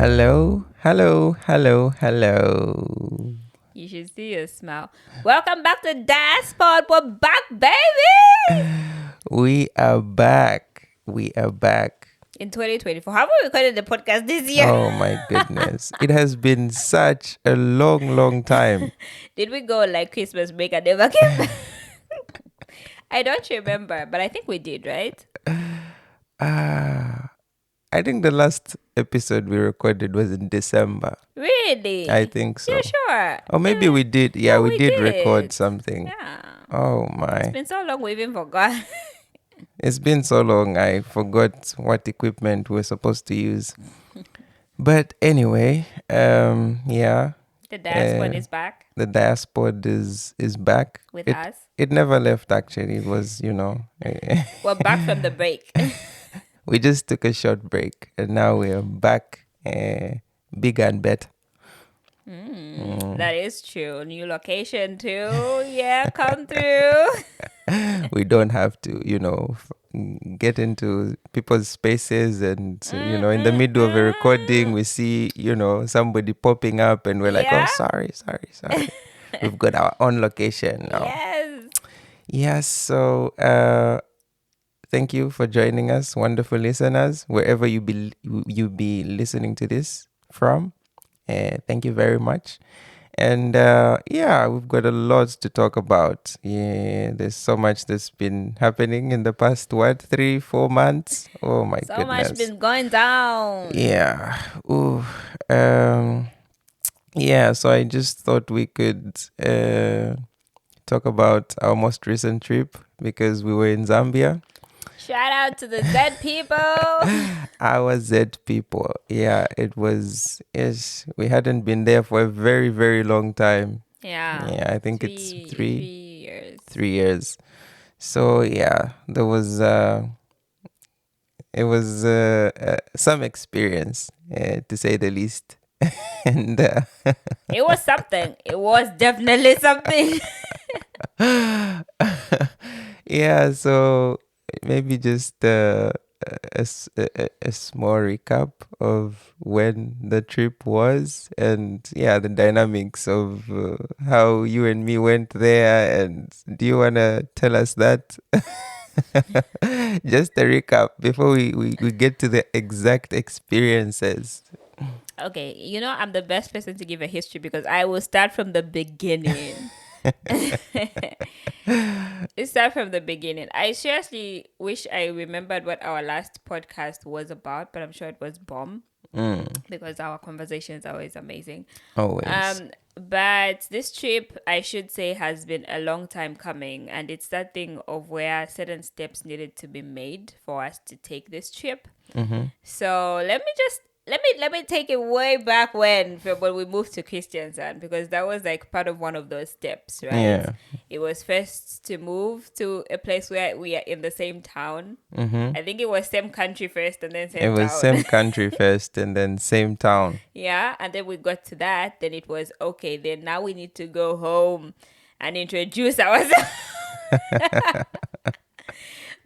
Hello, hello, hello, hello. You should see your smile. Welcome back to Diaspod. We're back, baby! We are back. We are back. In 2024. Have we recorded the podcast this year? Oh my goodness. It has been such a long, long time. Did we go like Christmas break and never came back? I don't remember, but I think we did, right? I think the last episode we recorded was in December. Really? I think so. Yeah, sure. Or maybe we did. Yeah, No, we we did record did. something. Yeah. Oh my. It's been so long we even forgot. It's been so long, I forgot what equipment we're supposed to use. But anyway, yeah. The Diaspod is back The Diaspod is back. with it, us. It never left, actually. It was, We're back from the break. we just took a short break. And now we're back bigger and better. That is true. New location too. Yeah, come through. We don't have to, get into people's spaces and, in the middle of a recording, we see, somebody popping up and we're like, oh, Yeah. sorry. We've got our own location now. Yes. Yes, so thank you for joining us, wonderful listeners, wherever you be listening to this from. Thank you very much. And we've got a lot to talk about. Yeah, there's so much that's been happening in the past 3-4 months. Oh my So goodness. much been going down. Yeah. Ooh. So I just thought we could talk about our most recent trip because we were in Zambia. Shout out to the Z people. Our Z people. Yeah, it was, yes, we hadn't been there for a very, very long time. Yeah. Yeah, I think it's 3 years. 3 years. So yeah, there was it was some experience, to say the least. And It was something. It was definitely something. yeah, so maybe just a small recap of when the trip was and the dynamics of how you and me went there. And do you want to tell us that? Just a recap before we get to the exact experiences. Okay, I'm the best person to give a history because I will start from the beginning. Let's start from the beginning. I seriously wish I remembered what our last podcast was about, but I'm sure it was bomb because our conversations are always amazing. Always. But this trip, I should say, has been a long time coming, and it's that thing of where certain steps needed to be made for us to take this trip. So let me take it way back when we moved to Christiansand, because that was like part of one of those steps, right? Yeah. It was first to move to a place where we are in the same town. I think it was same country first and then same town. It was same country first and then same town. Yeah, and then we got to that. Then it was, okay, then now we need to go home and introduce ourselves.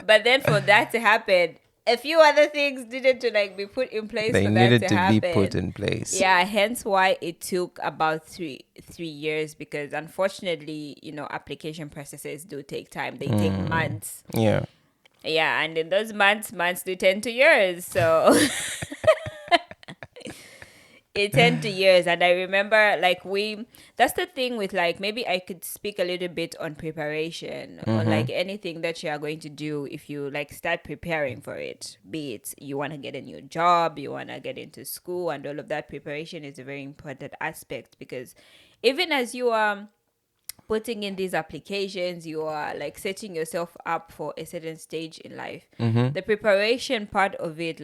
But then for that to happen, a few other things needed to be put in place They for that needed to to happen. be put in place. Yeah, hence why it took about three years, because unfortunately, application processes do take time. They take months. Yeah. Yeah, and in those months do tend to years. So it tend to years. And I remember that's the thing with maybe I could speak a little bit on preparation on anything that you are going to do if you start preparing for it. Be it you want to get a new job, you want to get into school, and all of that. Preparation is a very important aspect, because even as you are putting in these applications, you are setting yourself up for a certain stage in life. The preparation part of it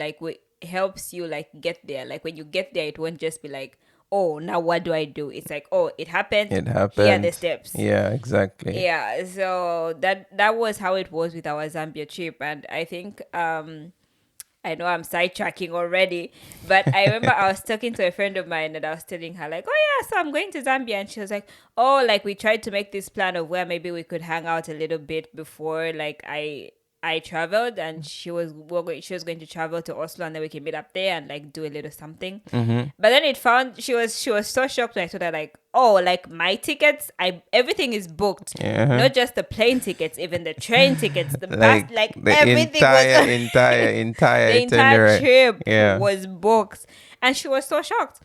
helps you get there. When you get there, it won't just be oh, now what do I do? It's oh, it happened. Here are the steps. Yeah, exactly. Yeah, so that was how it was with our Zambia trip. And I think I know I'm sidetracking already, but I remember I was talking to a friend of mine and I was telling her oh yeah, so I'm going to Zambia. And she was oh, we tried to make this plan of where maybe we could hang out a little bit before I I traveled, and she was going to travel to Oslo, and then we can meet up there and like do a little something. But then she was so shocked when I told her like, oh, like my tickets, everything is booked, not just the plane tickets, even the train tickets, the bus, like the everything entire was entire the entire itinerary. trip Yeah. was booked, and she was so shocked.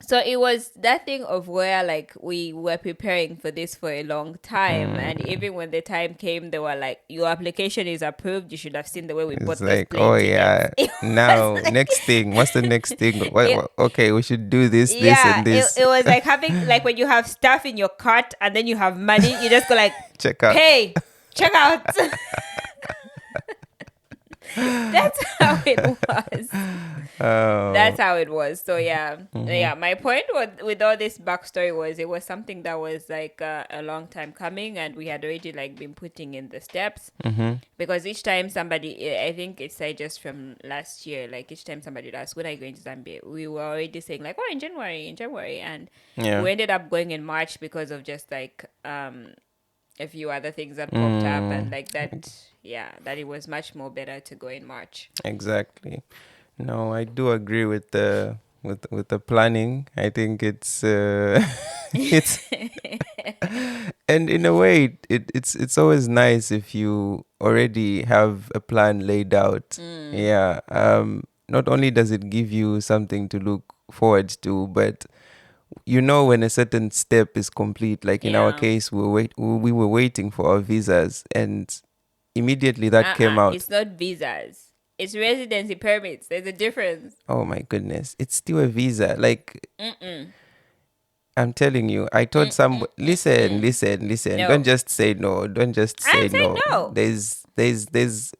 So it was that thing of where like we were preparing for this for a long time, and even when the time came, they were like, "Your application is approved. You should have seen the way we It's bought those like, plane oh yeah, tickets." It now was like- next thing. What's the next thing? It- Okay, we should do this, yeah, and this. it was like having like when you have stuff in your cart and then you have money, you just go like, Check out. "Pay, check out." That's how it was. Oh. That's how it was. So yeah, yeah. My point with all this backstory was it was something that was like a long time coming, and we had already like been putting in the steps. Because each time somebody, I think it's like just from last year, like each time somebody would ask, when are you going to Zambia? We were already saying like, oh, in January, and Yeah. we ended up going in March because of just like a few other things that popped up, and like that. Yeah, that it was much more better to go in March. Exactly. No, I do agree with the with the planning. I think it's it's and in a way it's always nice if you already have a plan laid out. Yeah. Not only does it give you something to look forward to, but you know when a certain step is complete. Like in our Yeah. case, we were waiting for our visas, and immediately that came out. It's not visas. It's residency permits. There's a difference. Oh my goodness, it's still a visa. Like I'm telling you, I told some listen. No. Don't just say no. Don't just say I'm saying no. There's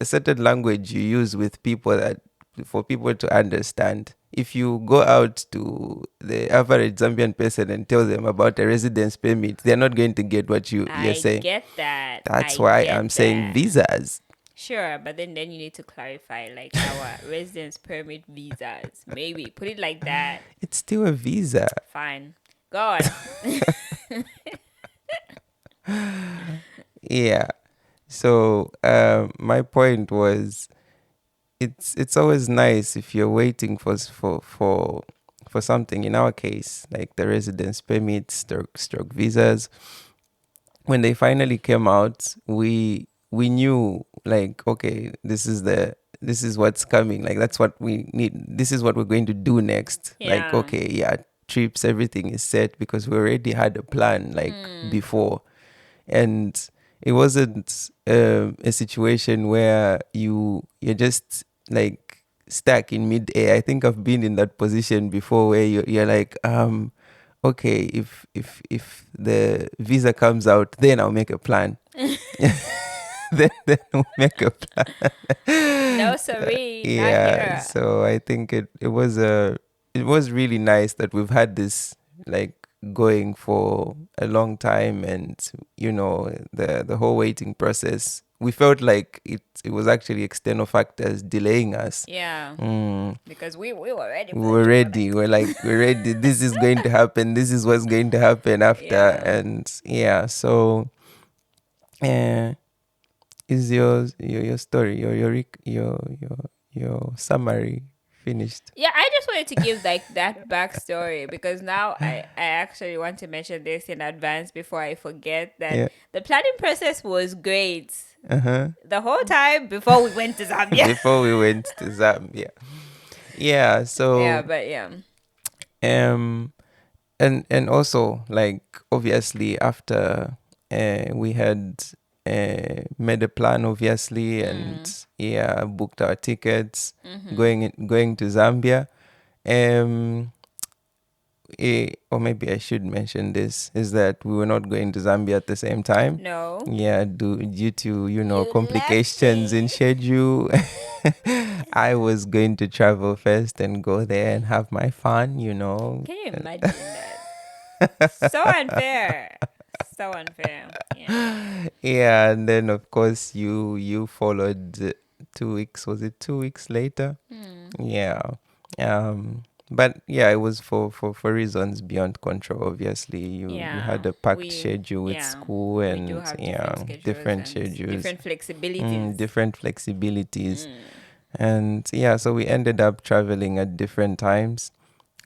a certain language you use with people that for people to understand. If you go out to the average Zambian person and tell them about a residence permit, they're not going to get what you're saying. I get that. That's I why get I'm saying that. visas. Sure, but then you need to clarify like our residence permit visas. Maybe put it like that. It's still a visa. Fine. Go on. Yeah. So my point was, it's always nice if you're waiting for something. In our case, like the residence permits, stroke visas. When they finally came out, we knew like, okay, this is what's coming. Like that's what we need. This is what we're going to do next. Like Yeah. okay, yeah, trips, everything is set because we already had a plan like before, and it wasn't a situation where you're just like stuck in mid-air. I think I've been in that position before where you're like, okay, if the visa comes out, then I'll make a plan. then we'll make a plan. No, sorry. Not Yeah. here. So I think it was really nice that we've had this like going for a long time, and you know the whole waiting process. We felt like it was actually external factors delaying us. Yeah. Because we were ready. We were ready. We're ready. This is going to happen. This is what's going to happen after. Yeah. And yeah, so is your story, your summary finished? Yeah, I just wanted to give like that backstory because now I actually want to mention this in advance before I forget that Yeah. the planning process was great Uh-huh. the whole time before we went to Zambia. Before we went to Zambia. Yeah, so Yeah, but yeah. and also like obviously after we had made a plan obviously, and yeah, booked our tickets going to Zambia. Or maybe I should mention this, is that we were not going to Zambia at the same time. No. Yeah, due to You complications left in schedule. I was going to travel first and go there and have my fun, Can you imagine that? So unfair. So unfair. Yeah. Yeah, and then of course you followed 2 weeks. Was it 2 weeks later? Yeah. But yeah, it was for reasons beyond control. Obviously, you had Yeah, a packed schedule with yeah, school, we do and have different yeah, schedules different and schedules, different flexibilities. different flexibilities. And yeah, so we ended up traveling at different times.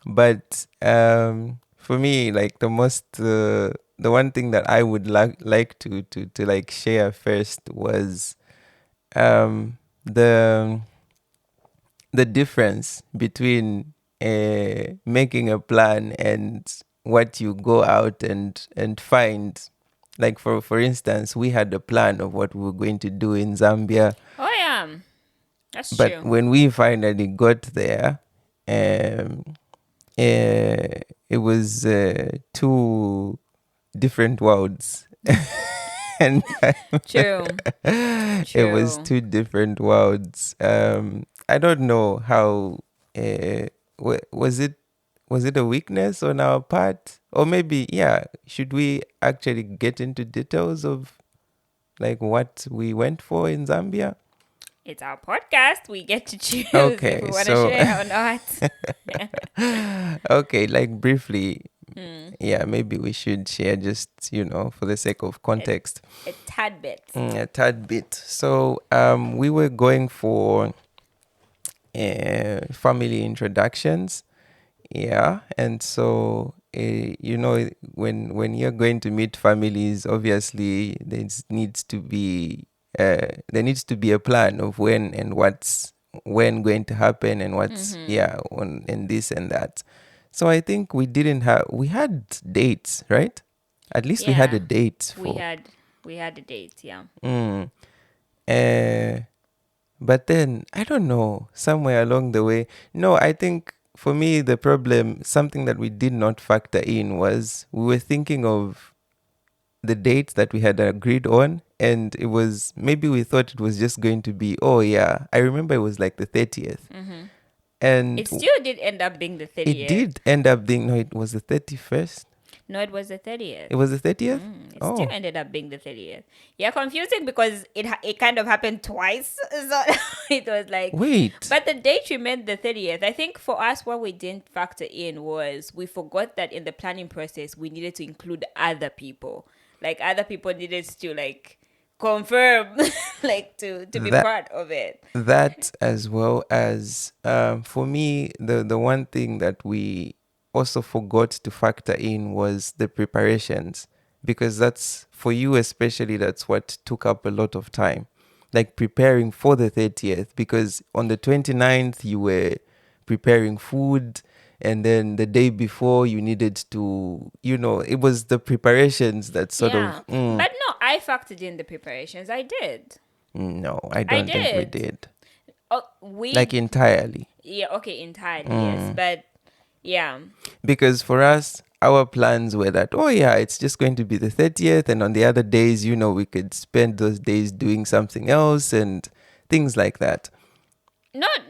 But for me, like the one thing that I would like to like share first was um the the difference between making a plan and what you go out and find. Like for instance, we had a plan of what we were going to do in Zambia, Oh yeah, that's but true. when we finally got there, um, it was two different worlds. And True, it was true. two different worlds. I don't know how was it, was it a weakness on our part, or maybe, yeah, should we actually get into details of like what we went for in Zambia? It's our podcast. We get to choose if we Okay, want to so share or not. okay, like briefly, Hmm. yeah, maybe we should share just, for the sake of a, context, a tad bit. a tad bit. So, we were going for family introductions. Yeah, and so when you're going to meet families, obviously there needs to be a plan of when and what's when going to happen, and what's, yeah, on, and this and that. So I think we had dates, right? At least we had a Yeah, date we for. had we had a date. Yeah. Mm. Uh, but then, I don't know, somewhere along the way, no, I think for me, the problem, something that we did not factor in, was we were thinking of the dates that we had agreed on. And it was, maybe we thought it was just going to be, oh, yeah, I remember it was like the 30th. And It still did end up being the it 30th. did end up being, no, it was the 31st. No, it was the 30th. It was the 30th? It still Oh, ended up being the 30th. Yeah, confusing because it kind of happened twice. So it was like, wait. but the date remained the 30th. I think for us, what we didn't factor in was we forgot that in the planning process, we needed to include other people. Like, other people needed to, like, confirm, like, to be That part of it. that as well as, for me, the one thing that we also forgot to factor in was the preparations, because that's, for you especially, that's what took up a lot of time, like preparing for the 30th, because on the 29th you were preparing food, and then the day before you needed to, it was the preparations that sort Yeah. of, But no, I factored in the preparations. I did. no, I I don't think we did. did, Oh, like entirely. yeah, okay, entirely, yes. But yeah. Because for us, our plans were that, oh yeah, it's just going to be the 30th, and on the other days, we could spend those days doing something else and things like that. Not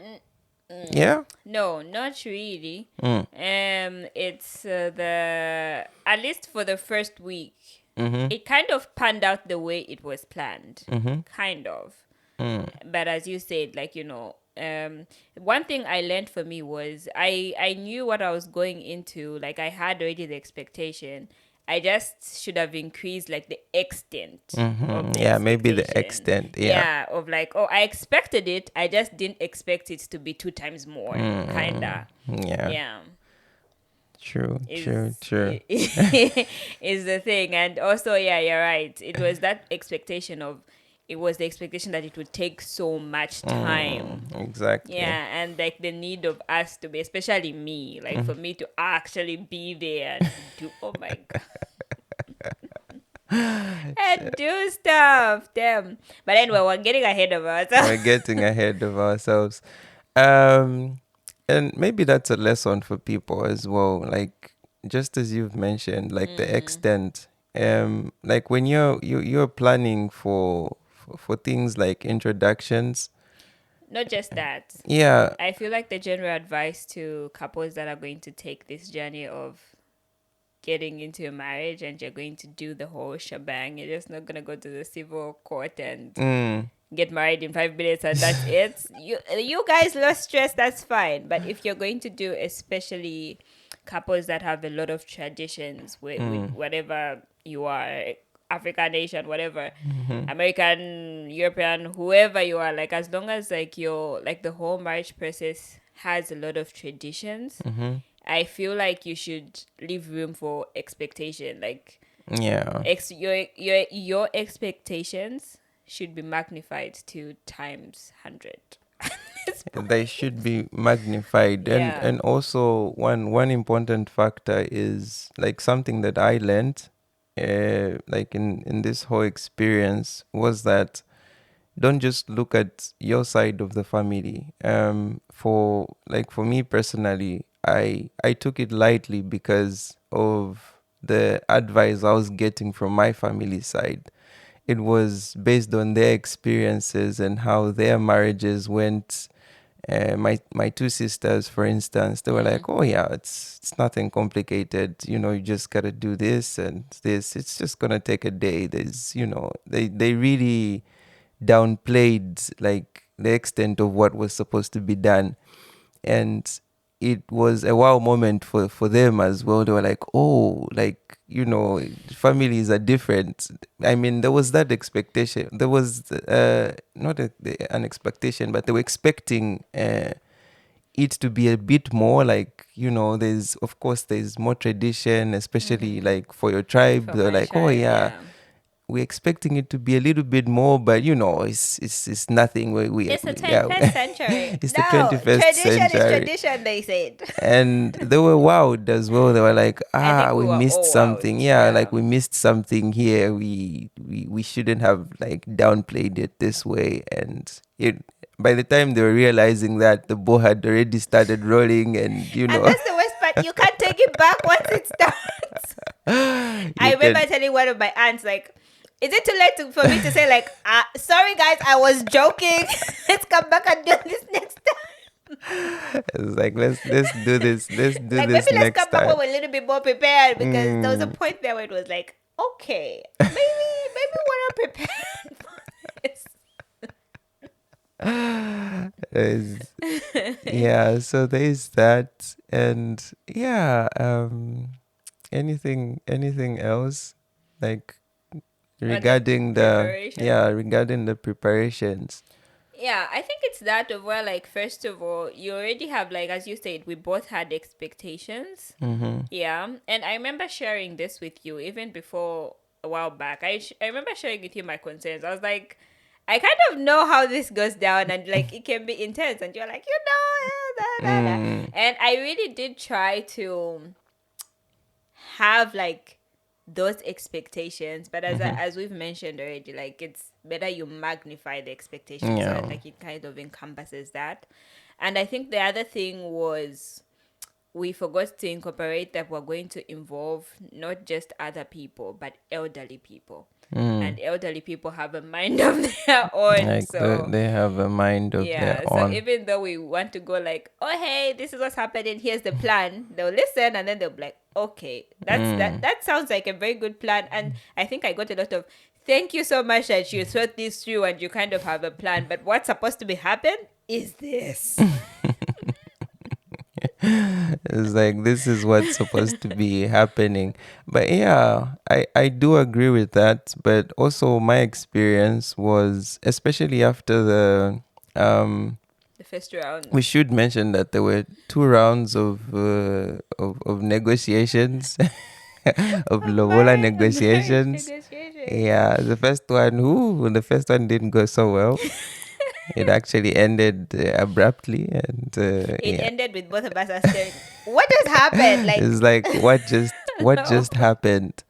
Yeah. no, not really. Mm. It's the at least for the first week, Mm-hmm. it kind of panned out the way it was planned, Mm-hmm. kind of. Mm. But as you said, like, one thing I learned for me was I knew what I was going into. Like, I had already the expectation. I just should have increased, like, the extent of the Yeah, maybe the expectation. extent. Yeah. Yeah, of like, oh, I expected it. I just didn't expect it to be 2 times more. Kinda. Yeah. Yeah. True. Is True. True. is the thing. And also, yeah, you're right. It was the expectation that it would take so much time. Exactly. Yeah, and like the need of us to be, especially me, like for me to actually be there and do, oh my god, and do stuff. Damn. But anyway, we're getting ahead of ourselves. We're getting ahead of ourselves. Um, and maybe that's a lesson for people as well. Like, just as you've mentioned, like the extent. Like when you're planning for things like introductions. Not just that. Yeah. I feel like the general advice to couples that are going to take this journey of getting into a marriage, and you're going to do the whole shebang. You're just not gonna go to the civil court and get married in 5 minutes and that's it. You guys lost stress, that's fine. But if you're going to do, especially couples that have a lot of traditions with whatever you are, African nation, whatever, American, European, whoever you are, like as long as like your like the whole marriage process has a lot of traditions, I feel like you should leave room for expectation. Like Yeah. your expectations should be magnified to times 100. They should be magnified. and Yeah. and also one important factor is like something that I learned like in this whole experience was that don't just look at your side of the family. For me personally, I took it lightly because of the advice I was getting from my family side. It was based on their experiences and how their marriages went. My two sisters, for instance, they were like, "Oh yeah, it's nothing complicated. You just gotta do this and this. It's just gonna take a day." They really downplayed like the extent of what was supposed to be done, and it was a wow moment for them as well. They were like, "Oh, like families are different." I mean, there was that expectation. There was not an expectation, but they were expecting it to be a bit more like, there's more tradition, especially like for your tribe. For They're my like, "Oh tribe, yeah, yeah. we're expecting it to be a little bit more, but it's nothing. It's the Yeah, 21st century. it's the No, 21st tradition is century." tradition, they said. And they were wowed as well. They were like, I think we we were missed all out. something. Yeah, Yeah. like we missed something here. We shouldn't have like downplayed it this way. And by the time they were realizing that, the ball had already started rolling, and And that's the worst part. You can't take it back once it starts. I remember telling one of my aunts, like, is it too late for me to say, like, sorry guys, I was joking. Let's come back and do this next time. It's like, let's do this. Let's do Like, this maybe let's next come back time. when we're a little bit more prepared, because there was a point there where it was like, okay, maybe we're not prepared for this. Yeah, so there's that. And yeah, anything else like regarding preparation? regarding the preparations? Yeah, I think it's that of where, like, first of all, you already have, like, as you said, we both had expectations. Yeah. And I remember sharing this with you even before a while back. I remember sharing with you my concerns. I was like, I kind of know how this goes down, and like it can be intense. And you're like, And I really did try to have like those expectations, but as we've mentioned already, like it's better you magnify the expectations, so Yeah. that, like, it kind of encompasses that. And I think the other thing was we forgot to incorporate that we're going to involve not just other people but elderly people. And elderly people have a mind of their own, Like so they have a mind of their yeah, so own. even though we want to go like, oh hey, this is what's happening, here's the plan, they'll listen and then they'll be like, okay, that sounds like a very good plan. And I think I got a lot of thank you so much that you thought this through and you kind of have a plan, but what's supposed to be happen is this. It's like, this is what's supposed to be happening. But yeah, I do agree with that. But also my experience was, especially after the The first round. we should mention that there were 2 rounds of negotiations, of lobola negotiations. Yeah, the first one didn't go so well. It actually ended abruptly, and It ended with both of us asking, what has happened? Like, it's like, what No. just happened?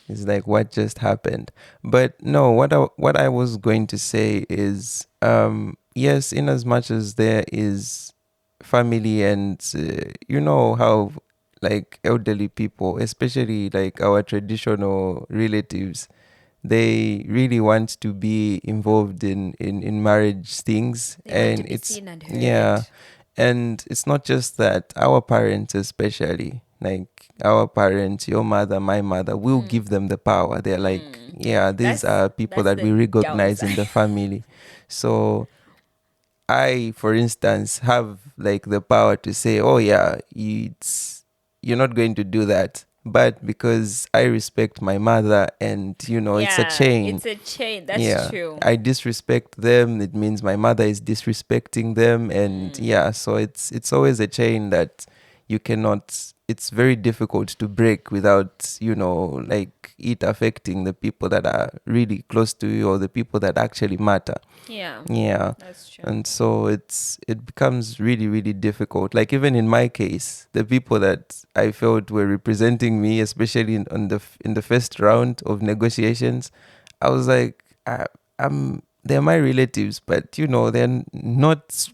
It's like, what just happened? But no, what I was going to say is, yes, in as much as there is family, and you know how like elderly people, especially like our traditional relatives, they really want to be involved in marriage things. They want to And be it's seen and heard. yeah, and it's not just that, our parents especially, like our parents, your mother, my mother, will give them the power. They're like, yeah, these are people That's that we the recognize in downside. the family. So I, for instance, have like the power to say, oh yeah, you're not going to do that. But because I respect my mother, and it's a Yeah, chain. it's a chain. That's Yeah, true. I disrespect them, it means my mother is disrespecting them, and yeah, so it's always a chain that you cannot. It's very difficult to break without like it affecting the people that are really close to you, or the people that actually matter. Yeah, Yeah. that's true. And so it becomes really, really difficult. Like even in my case, the people that I felt were representing me, especially in the first round of negotiations, I was like, they're my relatives, but they're not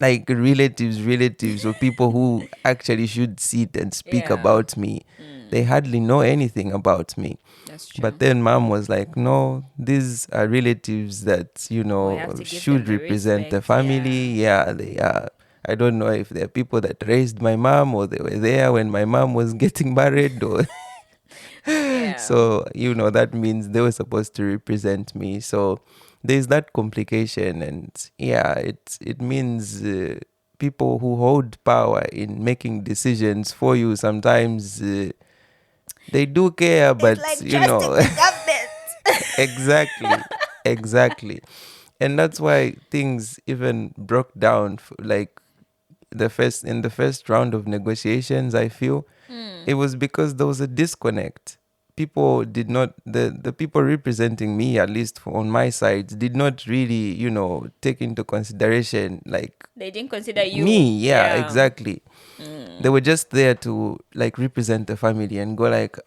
like relatives, or people who actually should sit and speak Yeah, about me. They hardly know anything about me. that's But true. then mom was like, no, these are relatives that, We have to give them should the represent the respect. Yeah. family. Yeah, they are. I don't know if they're people that raised my mom, or they were there when my mom was getting married, or Yeah. so, that means they were supposed to represent me. So there's that complication. And yeah, it means people who hold power in making decisions for you sometimes they do care, It's but like trusting the government. exactly, exactly. And that's why things even broke down, like the first round of negotiations. I feel it was because there was a disconnect. People did not, the people representing me, at least on my side, did not really take into consideration like They didn't consider you. me. Yeah, Yeah. exactly. They were just there to like represent the family and go like,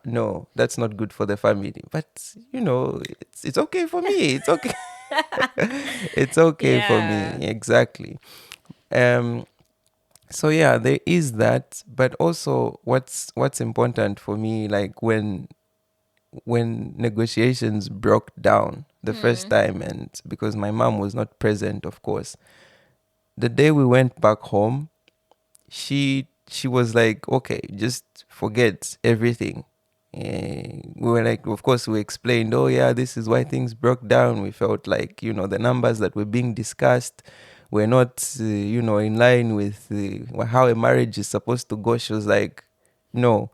no, that's not good for the family. But it's okay for me. It's okay. It's okay for me. Yeah. Exactly. Um so yeah, there is that, but also what's important for me, like when negotiations broke down the first time, and because my mom was not present, of course, the day we went back home, she was like, okay, just forget everything. We were like, of course, we explained, oh yeah, this is why things broke down. We felt like the numbers that were being discussed were not in line with how a marriage is supposed to go. She was like, no,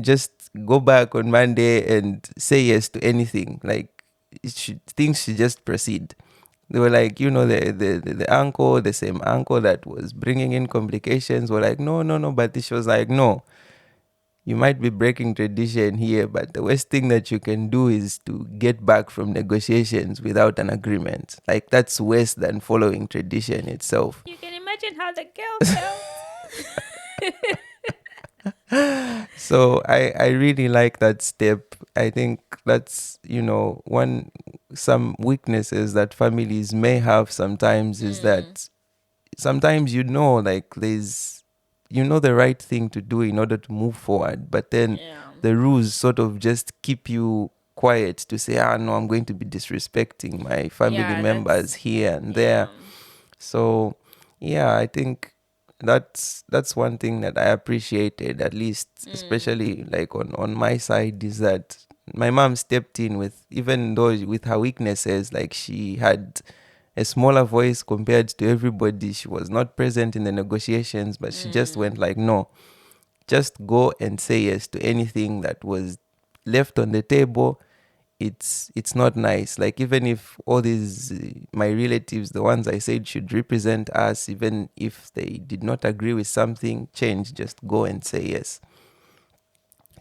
just go back on Monday and say yes to anything. Like things should just proceed. They were like, the uncle, the same uncle that was bringing in complications, were like, no, no, no. But she was like, no, you might be breaking tradition here, but the worst thing that you can do is to get back from negotiations without an agreement. Like, that's worse than following tradition itself. You can imagine how the girl felt. So I really like that step. I think that's, some weaknesses that families may have sometimes is that sometimes like there's the right thing to do in order to move forward, but then Yeah. the rules sort of just keep you quiet to say, no, I'm going to be disrespecting my family Yeah, members that's here and there. yeah. So yeah, I think that's one thing that I appreciated, at least, especially like on my side, is that my mom stepped in with, even though with her weaknesses, like she had a smaller voice compared to everybody. She was not present in the negotiations, but she just went like, no, just go and say yes to anything that was left on the table. It's not nice. Like, even if all these my relatives, the ones I said should represent us, even if they did not agree with something, change, just go and say yes.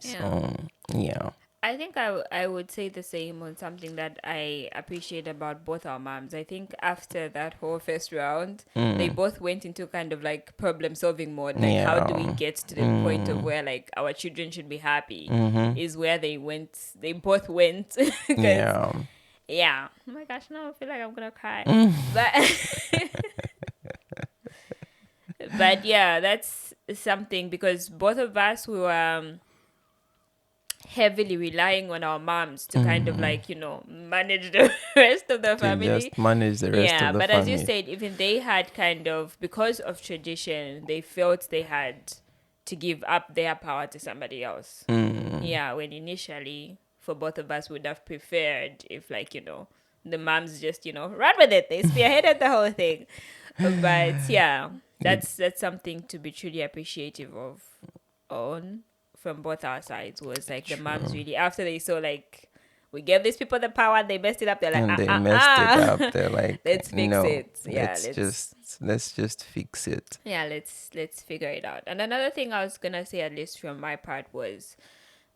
Yeah. So yeah. I think I would say the same on something that I appreciate about both our moms. I think after that whole first round, they both went into kind of like problem solving mode. Like, how do we Yeah. get to the point of where like our children should be happy? Mm-hmm. Is where they both went. Because, Yeah. yeah. Oh my gosh, now I feel like I'm gonna cry. Mm. But, but yeah, that's something because both of us were heavily relying on our moms to kind of like manage the rest of the To family. just manage the rest Yeah, of the but as you family. said, even they had kind of, because of tradition, they felt they had to give up their power to somebody else. Yeah, when initially for both of us would have preferred if, like, the moms just, run with it. They spearheaded the whole thing. But yeah, that's something to be truly appreciative of on from both our sides, was like the moms True. really, after they saw like we gave these people the power, they messed it up. They're like, And they messed it up. They're let's like, fix no, it. Yeah, let's just fix it. yeah, let's figure it out. And another thing I was gonna say, at least from my part, was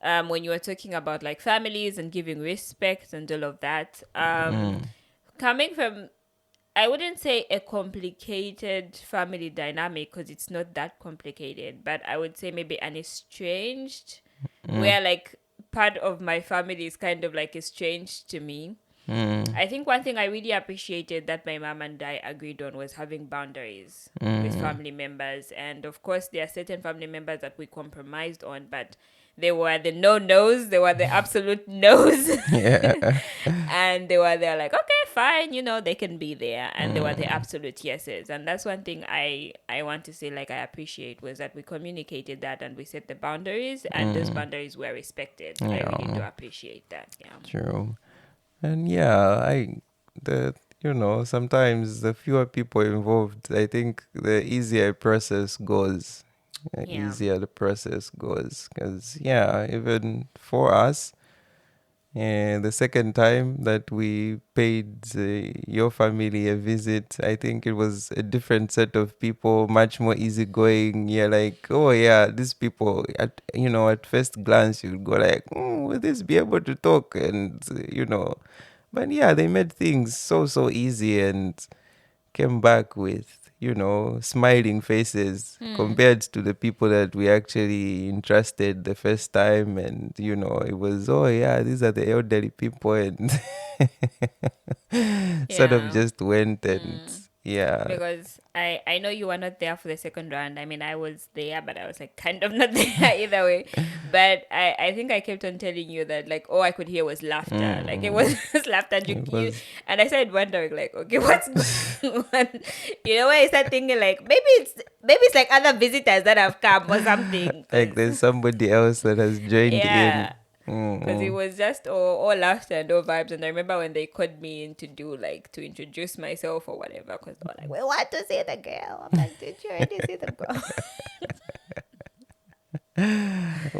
when you were talking about like families and giving respect and all of that, coming from, I wouldn't say a complicated family dynamic, because it's not that complicated, but I would say maybe an estranged, where like part of my family is kind of like estranged to me. I think one thing I really appreciated that my mom and I agreed on was having boundaries with family members. And of course, there are certain family members that we compromised on, but they were the no-nos. They were the absolute no's. Yeah. And they were there like, okay, fine, they can be there. And they were the absolute yeses. And that's one thing I want to say, like, I appreciate, was that we communicated that and we set the boundaries, and those boundaries were respected. I really do appreciate that. Yeah. True. And yeah, sometimes the fewer people involved, I think the easier the process goes. Because, yeah, even for us, the second time that we paid your family a visit, I think it was a different set of people, much more easygoing. Yeah, like, oh yeah, these people, at first glance, you'd go like, will this be able to talk? And, but yeah, they made things so easy and came back with, smiling faces compared to the people that we actually entrusted the first time. And, it was, oh yeah, these are the elderly people, and sort of Yeah. just went and, yeah. Because I know you were not there for the second round. I mean, I was there, but I was like kind of not there either way. But I think I kept on telling you that, like, all I could hear was laughter. Like, it was just laughter. And I started wondering, like, okay, what's going on? Where I started thinking, like, maybe it's like other visitors that have come or something. Like there's somebody else that has joined Yeah. in. Because it was just all laughter and all vibes. And I remember when they called me in to introduce myself or whatever, because they were like, we want to see the girl. I'm like, did you already see the girl?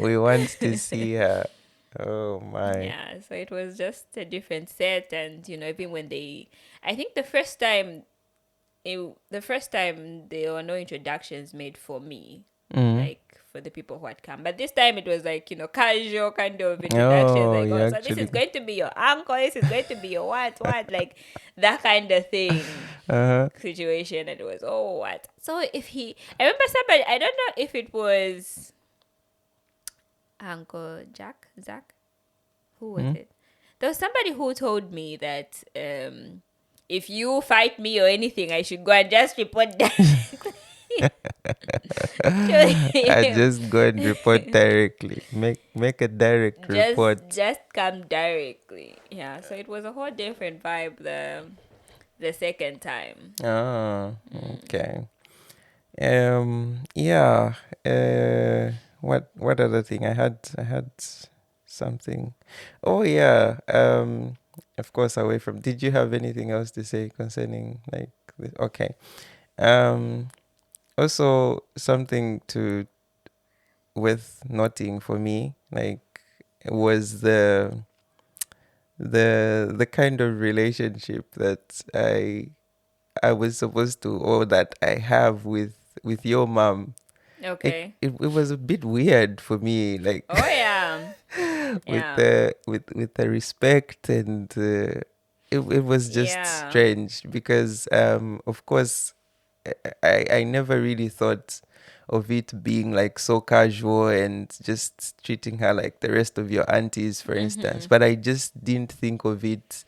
We want to see her. Oh my. Yeah, so it was just a different set. And, even when I think the first time there were no introductions made for me, like for the people who had come. But this time it was like, casual kind of introductions. Oh, Like, yeah, so this actually. is going to be your uncle, this is going to be your what, like that kind of thing. Situation. And it was, oh, what? So I remember somebody, I don't know if it was Uncle Zach? Who was it? There was somebody who told me that if you fight me or anything, I should go and just report directly. I just go and report directly. Make a direct report. Just come directly. Yeah, so it was a whole different vibe the second time. Oh, okay. Yeah. What other thing? I had something. Oh yeah. Of course, away from. Did you have anything else to say concerning like this? Okay. Also something with noting for me, like, was the kind of relationship that I was supposed to, or that I have with your mom. Okay. It was a bit weird for me, like, Oh yeah. with the respect, and it was just strange because of course I never really thought of it being like so casual and just treating her like the rest of your aunties, for instance. But I just didn't think of it.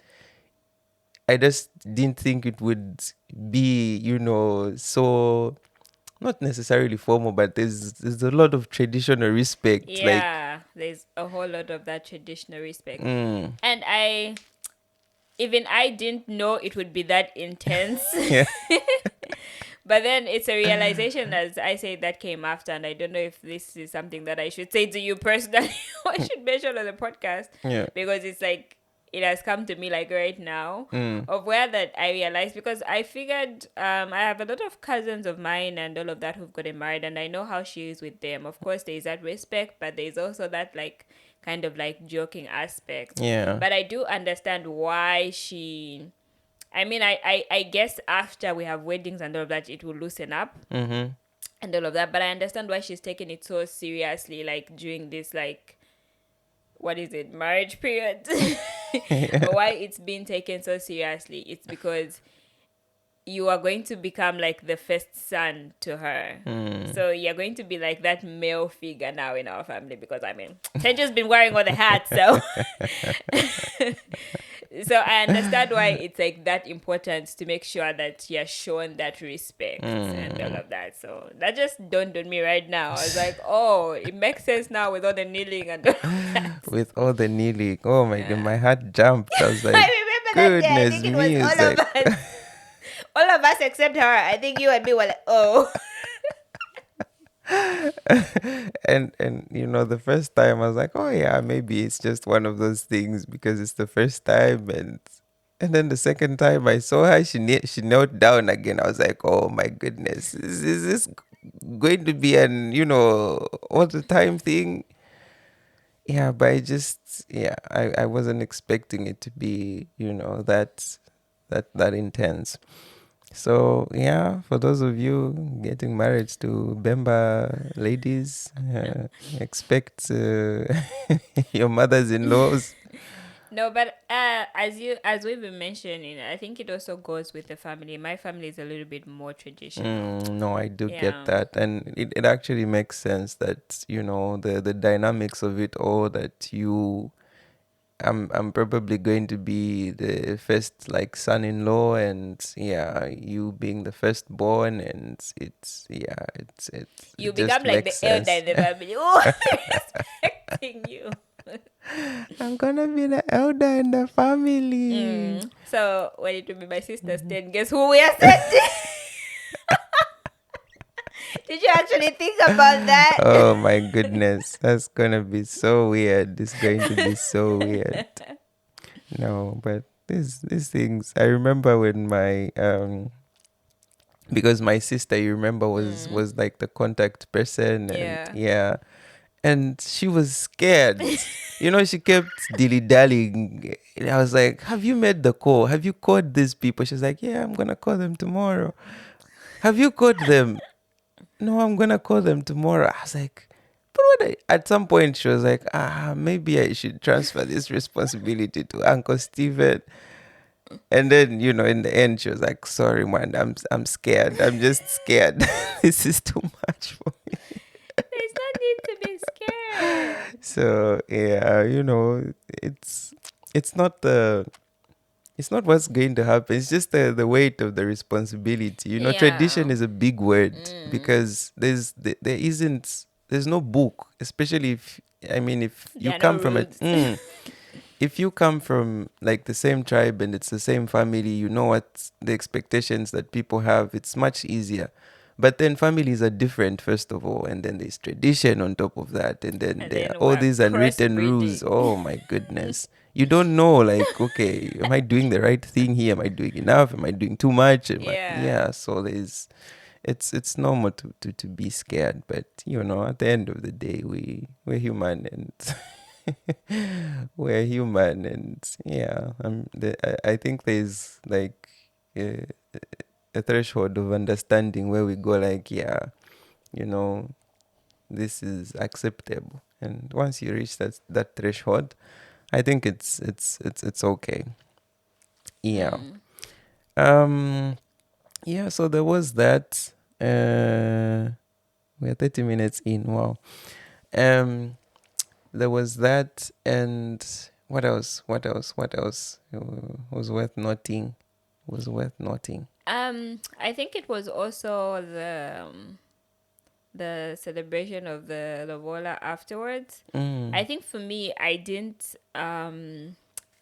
I just didn't think it would be, so not necessarily formal, but there's a lot of traditional respect. Yeah, there's a whole lot of that traditional respect. And I didn't know it would be that intense. Yeah. But then it's a realization, as I say, that came after, and I don't know if this is something that I should say to you personally or I should mention on the podcast, Yeah. because it's like it has come to me like right now, Mm. of where that I realized, because I figured I have a lot of cousins of mine and all of that who've gotten married, and I know how she is with them. Of course, there is that respect, but there's also that like kind of like joking aspect. Yeah. But I do understand why I mean, I guess after we have weddings and all of that, it will loosen up Mm-hmm. and all of that. But I understand why she's taking it so seriously, like during this, like, what is it, marriage period? Why it's being taken so seriously? It's because you are going to become like the first son to her. So you're going to be like that male figure now in our family, because I mean, Tenjo's been wearing all the hats, so so I understand why it's like that important to make sure that you're shown that respect and all of that. So that just dawned on me right now. I was like, oh, it makes sense now with all the kneeling and all of that. With all the kneeling. Oh my god, my heart jumped. I was like, I remember that day. I goodness think it was me. It's all like, of us. All of us except her. I think you and me were like, oh. and you know, the first time I was like, oh yeah, maybe it's just one of those things because it's the first time, and then the second time I saw her, she knelt down again. I was like, oh my goodness, is this going to be an, you know, all the time thing? Yeah, but I wasn't expecting it to be, you know, that intense. So yeah, for those of you getting married to Bemba ladies, expect your mothers-in-laws. No, but as we've been mentioning, I think it also goes with the family. My family is a little bit more traditional. No, I do get Yeah. that, and it actually makes sense that, you know, the dynamics of it all, that I'm probably going to be the first like son-in-law, and yeah, you being the firstborn, and You it just become like the makes elder sense. in the family. Oh, respecting you. I'm gonna be the elder in the family. So when it will be my sister's turn, guess who we are sending? Did you actually think about that? Oh my goodness, that's gonna be so weird. It's going to be so weird. No, but these things. I remember when my because my sister, you remember, was like the contact person, and Yeah. yeah, and she was scared. You know, she kept dilly-dallying. And I was like, have you made the call? Have you called these people? She's like, yeah, I'm gonna call them tomorrow. Have you called them? No, I'm gonna call them tomorrow. I was like, but at some point she was like, maybe I should transfer this responsibility to Uncle Steven. And then, you know, in the end, she was like, sorry, man, I'm scared. I'm just scared. This is too much for me. There's no need to be scared. So yeah, you know, it's not what's going to happen. It's just the weight of the responsibility. You know, tradition Yeah. is a big word because there's no book, especially if, I mean, if you There are come no from rules. if you come from like the same tribe and it's the same family, you know what the expectations that people have, it's much easier. But then families are different, first of all, and then there's tradition on top of that, and then And there are then all we're these unwritten rules. crossbreeding. Oh my goodness. You don't know, like, okay, am I doing the right thing here? Am I doing enough? Am I doing too much? Yeah. So it's normal to be scared, but you know, at the end of the day, we're human, and we're human, and yeah, I think there's like a, a threshold of understanding where we go like, yeah, you know, this is acceptable, and once you reach that threshold, I think it's okay. Yeah. Um. Yeah. So there was that. We're 30 minutes in. Wow. There was that, and what else? What else? What else was worth noting? Was worth noting. I think it was also the celebration of the Lobola afterwards. I think for me, I didn't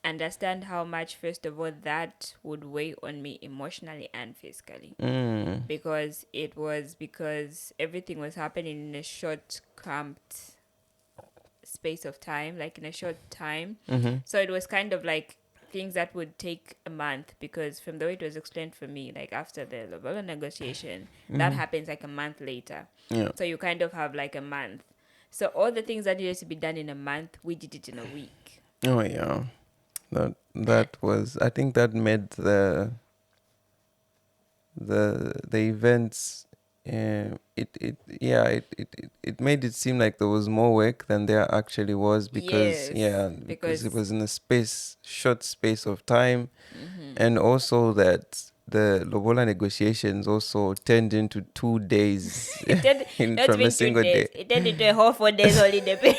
understand how much, first of all, that would weigh on me emotionally and physically. Because everything was happening in a short, cramped space of time, like in a short time. So it was kind of like things that would take a month, because from the way it was explained for me, like after the Lobola negotiation, that happens like a month later. Yeah. So you kind of have like a month. So all the things that needed to be done in a month, we did it in a week. Oh yeah. That was, I think that made the events, it made it seem like there was more work than there actually was, because Yes, because it because was in a short space of time. And also that the Lobola negotiations also turned into 2 days it did not from a even 2 single days. day. It turned into a whole 4 days holiday period.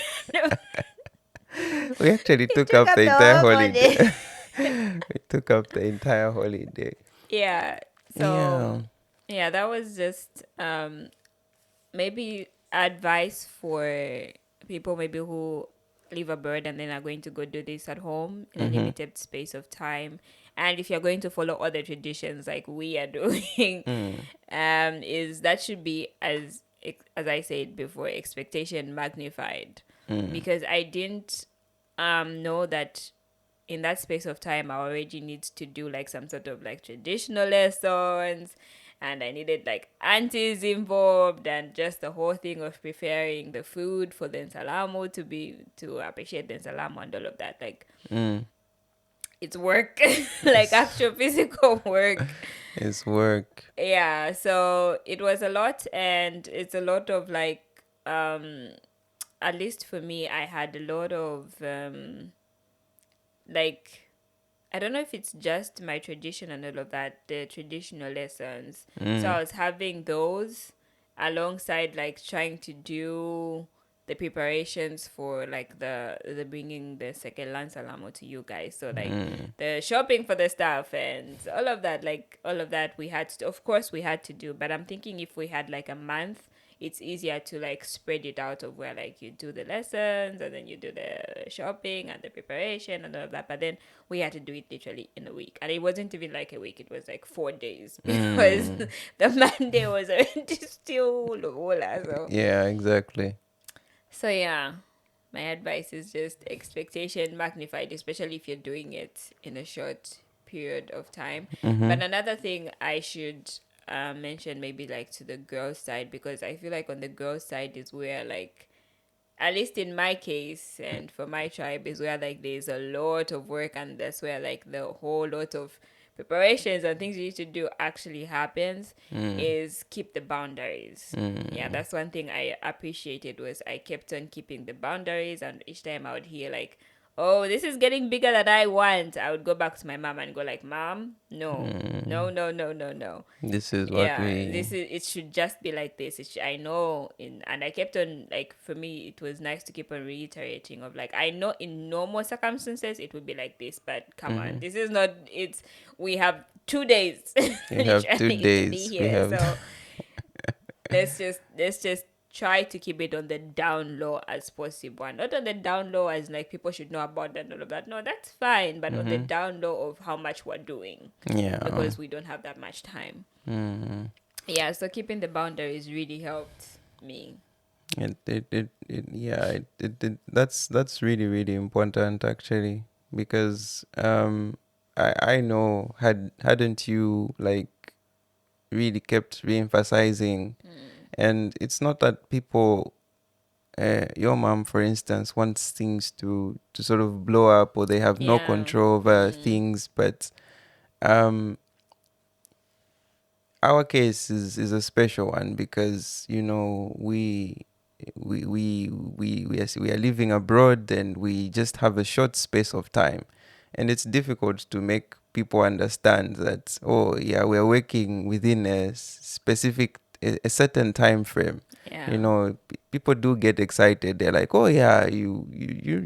We actually It took took up up the the entire whole 4 holiday. days. We took up the entire holiday. Yeah. So Yeah. yeah, that was just maybe advice for people maybe who live abroad and then are going to go do this at home in a limited space of time. And if you're going to follow other traditions like we are doing, is that should be, as I said before, expectation magnified. Because I didn't know that in that space of time I already need to do like some sort of like traditional lessons, and I needed like aunties involved, and just the whole thing of preparing the food for the ensalamu to appreciate the ensalamu and all of that. Like it's work, like actual physical work. It's work. Yeah, so it was a lot, and it's a lot of like at least for me, I had a lot of like, I don't know if it's just my tradition and all of that, the traditional lessons. So I was having those alongside like trying to do the preparations for like the bringing the second land salamo to you guys. So like the shopping for the stuff and all of that, like all of that we had to, of course we had to do. But I'm thinking if we had like a month, it's easier to like spread it out of where like you do the lessons and then you do the shopping and the preparation and all of that. But then we had to do it literally in a week, and it wasn't even like a week, it was like 4 days because the Monday was already still Lobola. Yeah, exactly. So yeah, my advice is just expectation magnified, especially if you're doing it in a short period of time. But another thing I should mention, maybe like to the girls side, because I feel like on the girls side is where like, at least in my case and for my tribe, is where like there's a lot of work, and that's where like the whole lot of preparations and things you need to do actually happens, is keep the boundaries. Yeah, that's one thing I appreciated, was I kept on keeping the boundaries, and each time I would hear like, oh, this is getting bigger than I want, I would go back to my mom and go like, Mom, no, no, no, no, no, no. This is what Yeah, we. this is, it should just be like this. I know and I kept on, like, for me it was nice to keep on reiterating of like, I know in normal circumstances it would be like this, but come on, this is not, it's, we have 2 days We have two literally to be days. We here. have. So let's just try to keep it on the down low as possible, and not on the down low as like people should know about and all of that. No, that's fine, but on the down low of how much we're doing, Yeah. because we don't have that much time. Yeah, so keeping the boundaries really helped me. That's really, really important actually, because I know, hadn't you like really kept re-emphasizing, and it's not that people, your mom for instance, wants things to sort of blow up, or they have no Yeah. control over things, but our case is a special one, because we are living abroad, and we just have a short space of time, and it's difficult to make people understand that, oh yeah, we're working within a certain time frame. Yeah. People do get excited. They're like, oh yeah, you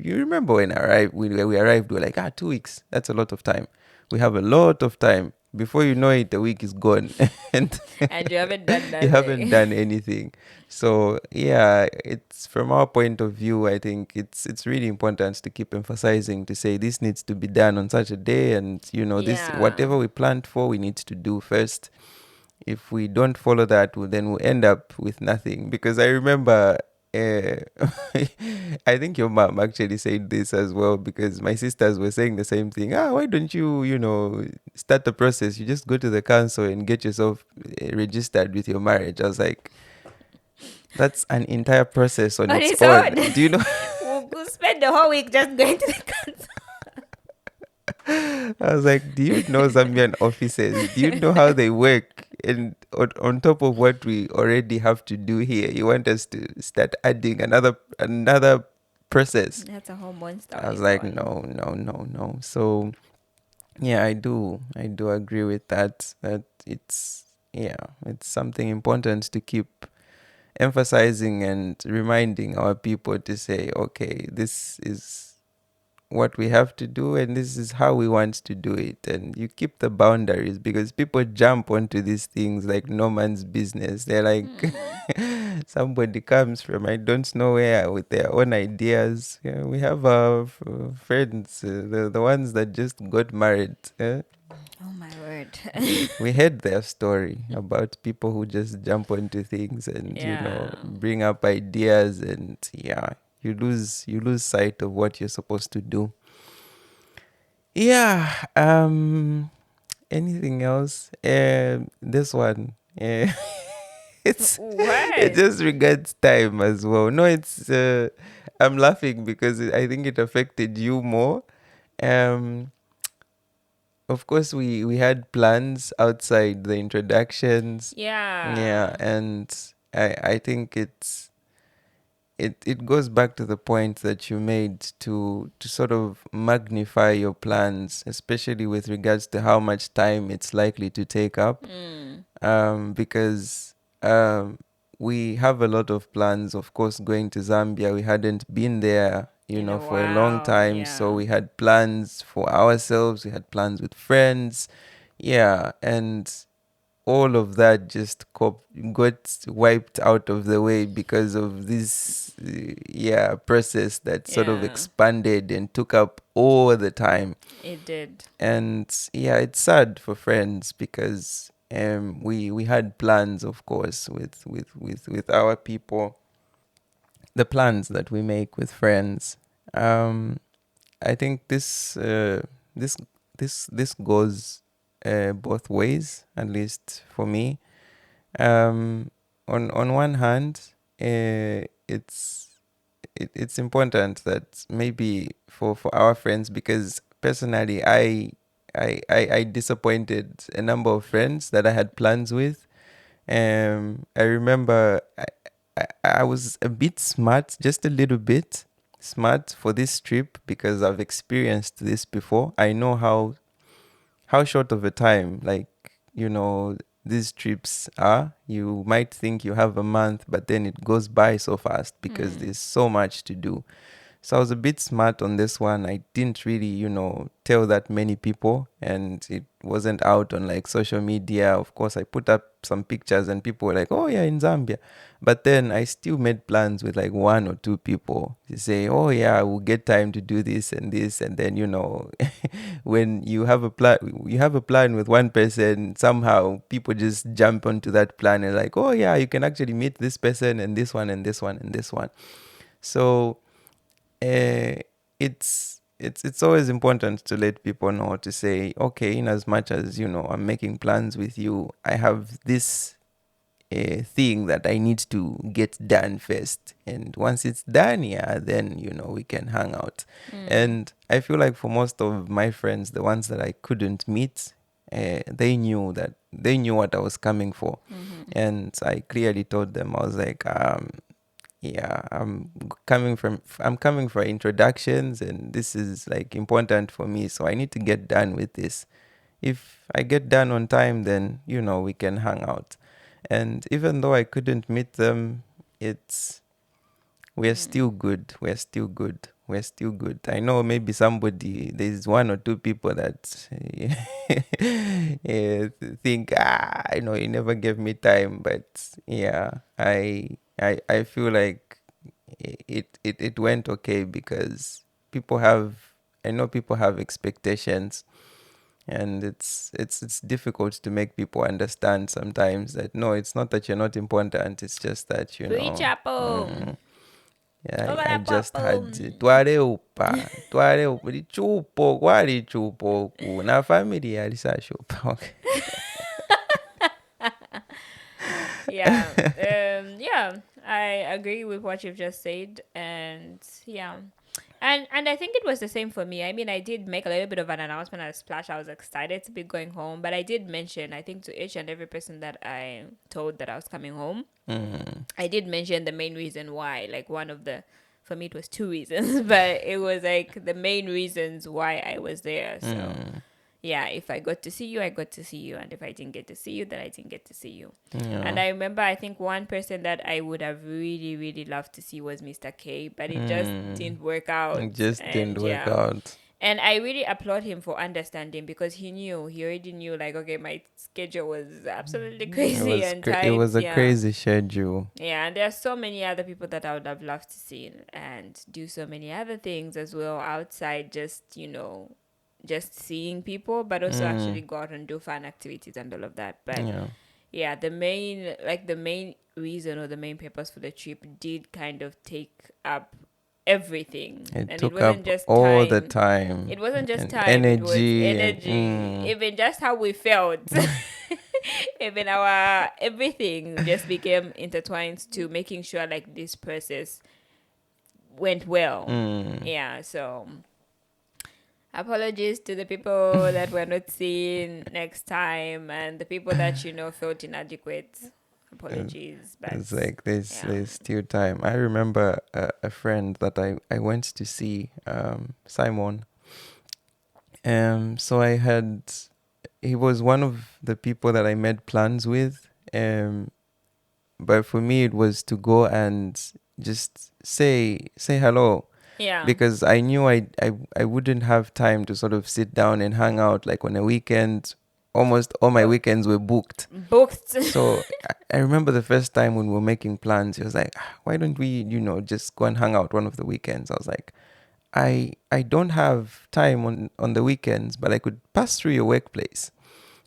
remember when we arrived, we arrived, we were like, 2 weeks, that's a lot of time. We have a lot of time, before you know it, the week is gone. And And you haven't done you haven't nothing. done anything. So yeah, it's from our point of view, I think it's really important to keep emphasizing to say this needs to be done on such a day, and this Yeah. whatever we planned for, we need to do first. If we don't follow that, then we'll end up with nothing. Because I remember, uh, I think your mom actually said this as well, because my sisters were saying the same thing. Why don't you, start the process? You just go to the council and get yourself registered with your marriage. I was like, that's an entire process on On its its own. own. Do you know? We'll spend the whole week just going to the council. I was like, do you know Zambian offices? Do you know how they work? And on top of what we already have to do here, you want us to start adding another process? That's a whole monster I on was its like, own. no, no, no, no. So yeah, I do agree with that. That it's something important to keep emphasizing and reminding our people to say, okay, this is what we have to do and this is how we want to do it, and you keep the boundaries, because people jump onto these things like no man's business. They're like somebody comes from I don't know where with their own ideas. Yeah, we have our friends, the ones that just got married. Oh my word. We heard their story about people who just jump onto things and Yeah. bring up ideas, and yeah, you lose sight of what you're supposed to do. Yeah. Anything else? This one. It's it What? just regards time as well. No, it's I'm laughing because I think it affected you more. Um, of course, we had plans outside the introductions. Yeah. Yeah, and I think it goes back to the point that you made to sort of magnify your plans, especially with regards to how much time it's likely to take up. Because we have a lot of plans. Of course, going to Zambia, we hadn't been there, In a for a long while. time. So Yeah. we had plans for ourselves. We had plans with friends. Yeah, and all of that just got wiped out of the way because of this process that sort of Yeah. expanded and took up all the time. It did. And yeah, it's sad for friends because we had plans, of course, with our people, the plans that we make with friends. um I think this this goes both ways, at least for me. On one hand, it's important that maybe for our friends, because personally I disappointed a number of friends that I had plans with. I remember I was a bit smart, just a little bit smart for this trip, because I've experienced this before. I know how short of a time, like, these trips are. You might think you have a month, but then it goes by so fast because there's so much to do. So I was a bit smart on this one. I didn't really, tell that many people, and it wasn't out on like social media. Of course, I put up some pictures and people were like, "Oh yeah, in Zambia." But then I still made plans with like one or two people to say, "Oh yeah, we'll get time to do this and this." And then, when you have a plan with one person, somehow people just jump onto that plan and like, "Oh yeah, you can actually meet this person and this one and this one and this one." So uh, it's always important to let people know, to say, okay, in as much as I'm making plans with you, I have this thing that I need to get done first, and once it's done, yeah, then we can hang out. And I feel like for most of my friends, the ones that I couldn't meet, they knew what I was coming for. And I clearly told them, I was like, yeah, I'm coming for introductions, and this is like important for me, so I need to get done with this. If I get done on time, then we can hang out. And even though I couldn't meet them, it's we're still good. We're still good. we're still good. I know maybe there's one or two people that think, you never gave me time. But yeah, I feel like it went okay because people have, I know people have expectations, and it's difficult to make people understand sometimes that no, it's not that you're not important, it's just that Preach apple. yeah, I Open just had apple. tware upa lichupo kwa lichupo kuna family alisashupa. Yeah. Yeah. I agree with what you've just said, and yeah. And I think it was the same for me. I mean, I did make a little bit of an announcement at Splash. I was excited to be going home, but I did mention, I think, to each and every person that I told that I was coming home, I did mention the main reason why. Like, one of the, for me, it was two reasons, but it was like the main reasons why I was there. So, yeah, if I got to see you, I got to see you. And if I didn't get to see you, then I didn't get to see you. And I remember, I think one person that I would have really, really loved to see was Mr. K, but it just didn't work out. It just didn't work yeah. out. And I really applaud him for understanding, because he already knew, like, okay, my schedule was absolutely crazy and tight. It was a crazy schedule. Yeah, and there are so many other people that I would have loved to see and do so many other things as well outside just seeing people, but also actually go out and do fun activities and all of that. But yeah, the main reason or the main purpose for the trip did kind of take up everything. It took up all the time. It wasn't just time. Energy. It was energy. Even just how we felt. Even our everything just became intertwined to making sure like this process went well. Yeah, so apologies to the people that were not seen next time, and the people that felt inadequate. Apologies, but it's like there's still time. I remember a friend that I went to see, Simon. So he was one of the people that I made plans with. But for me it was to go and just say hello. Yeah. Because I knew I wouldn't have time to sort of sit down and hang out like on a weekend. Almost all my weekends were booked. So I remember the first time when we were making plans, he was like, why don't we, just go and hang out one of the weekends? I was like, I don't have time on the weekends, but I could pass through your workplace.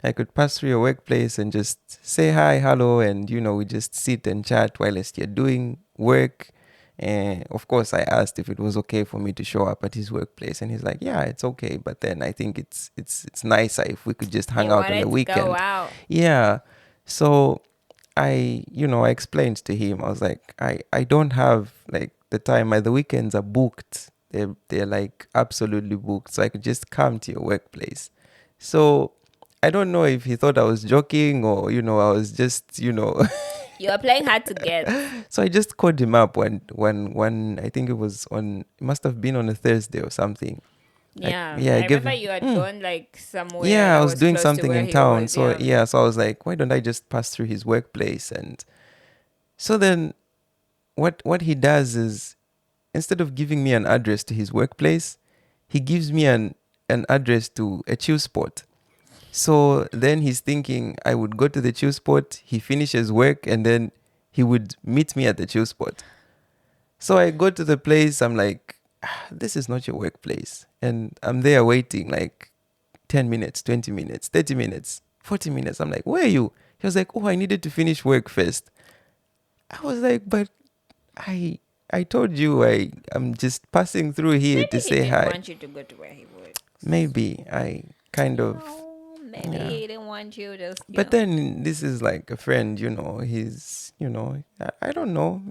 I could pass through your workplace and just say hi, hello, and, we just sit and chat whilst you're doing work. And of course, I asked if it was okay for me to show up at his workplace, and he's like, "Yeah, it's okay, but then I think it's nicer if we could just hang out on the weekend." Go out. Yeah. So I explained to him. I was like, I don't have like the time. The weekends are booked. They're like absolutely booked. So I could just come to your workplace. So I don't know if he thought I was joking or I was just You are playing hard to get. So I just called him up when I think it must have been on a Thursday or something. Yeah. I remember you had gone like somewhere. Yeah, I was doing something in town. So I was like, why don't I just pass through his workplace? And so then what he does is, instead of giving me an address to his workplace, he gives me an address to a chill spot. So then he's thinking I would go to the chill spot, he finishes work, and then he would meet me at the chill spot. So I go to the place, I'm like, this is not your workplace. And I'm there waiting like 10 minutes, 20 minutes, 30 minutes, 40 minutes. I'm like, where are you? He was like, I needed to finish work first. I was like, but I told you I'm just passing through here to say hi. Maybe he didn't want you to go to where he works. Maybe I kind of... Maybe he didn't want you to... But then this is like a friend, he's, I don't know.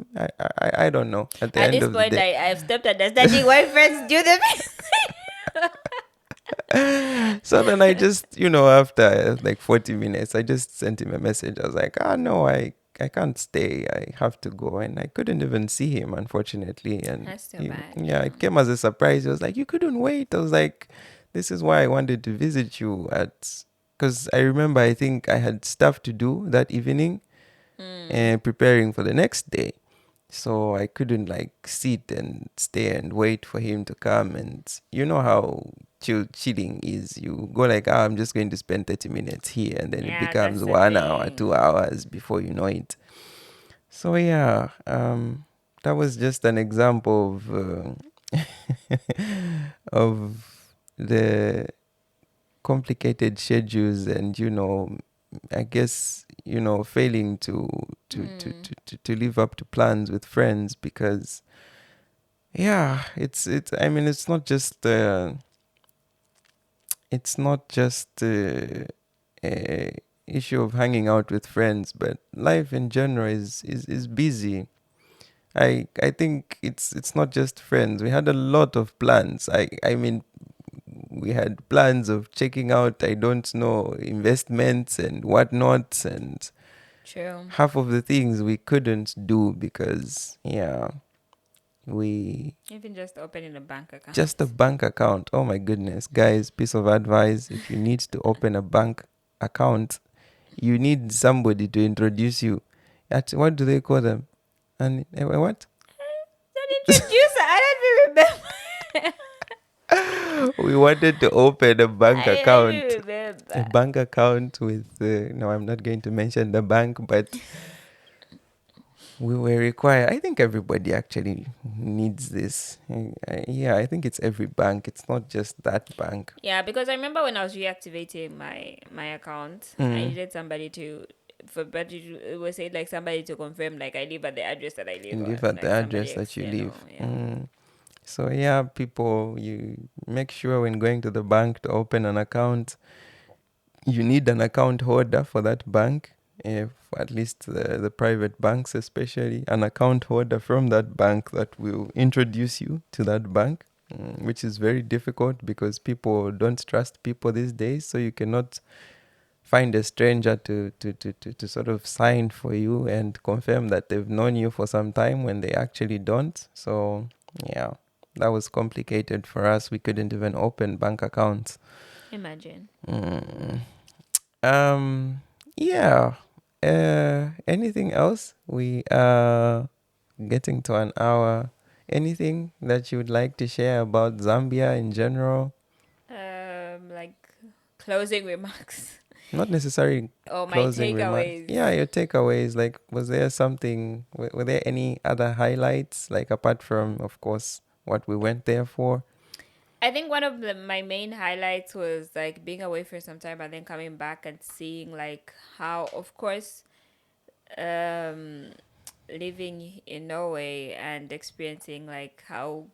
I don't know. At this point, I've stopped understanding why friends do them. So then I just, after like 40 minutes, I just sent him a message. I was like, no, I can't stay. I have to go. And I couldn't even see him, unfortunately. And that's so bad. Yeah, it came as a surprise. He was like, you couldn't wait. I was like, this is why I wanted to visit you because I remember, I think I had stuff to do that evening and preparing for the next day. So I couldn't like sit and stay and wait for him to come. And you know how chilling is. You go like, I'm just going to spend 30 minutes here, and then it Yeah, becomes that's the 1 hour, thing. 2 hours before you know it. So yeah, that was just an example of the complicated schedules, and I guess failing to live up to plans with friends, because yeah, it's I mean, it's not just a issue of hanging out with friends, but life in general is busy. I think it's not just friends. We had a lot of plans. I mean, we had plans of checking out, I don't know, investments and whatnot, and True. half of the things we couldn't do because yeah, we Even just opening a bank account. just a bank account. Oh my goodness, guys, piece of advice: if you need to open a bank account, you need somebody to introduce you. At what do they call them? And what? Don't introduce her. I don't even remember. We wanted to open a bank I don't account. even A remember. bank account with no, I'm not going to mention the bank, but we were required. I think everybody actually needs this. Yeah, I think it's every bank. It's not just that bank. Yeah, because I remember when I was reactivating my account, I needed somebody to but it was said like somebody to confirm like I live at the address that I live You live on, at the like somebody address that you external. live. Yeah. So yeah, people, you make sure when going to the bank to open an account, you need an account holder for that bank. For at least the private banks, especially an account holder from that bank that will introduce you to that bank, which is very difficult because people don't trust people these days. So you cannot find a stranger to sort of sign for you and confirm that they've known you for some time when they actually don't. So yeah, that was complicated for us. We couldn't even open bank accounts. Imagine. Mm. Yeah. Anything else? We are getting to an hour. Anything that you would like to share about Zambia in general? Like closing remarks. Not necessarily Or my closing remarks. takeaways. Yeah, your takeaways. Like, was there something? Were there any other highlights? Like, apart from, of course, what we went there for? I think one of my main highlights was like being away for some time and then coming back and seeing like how, of course, um, living in Norway and experiencing like how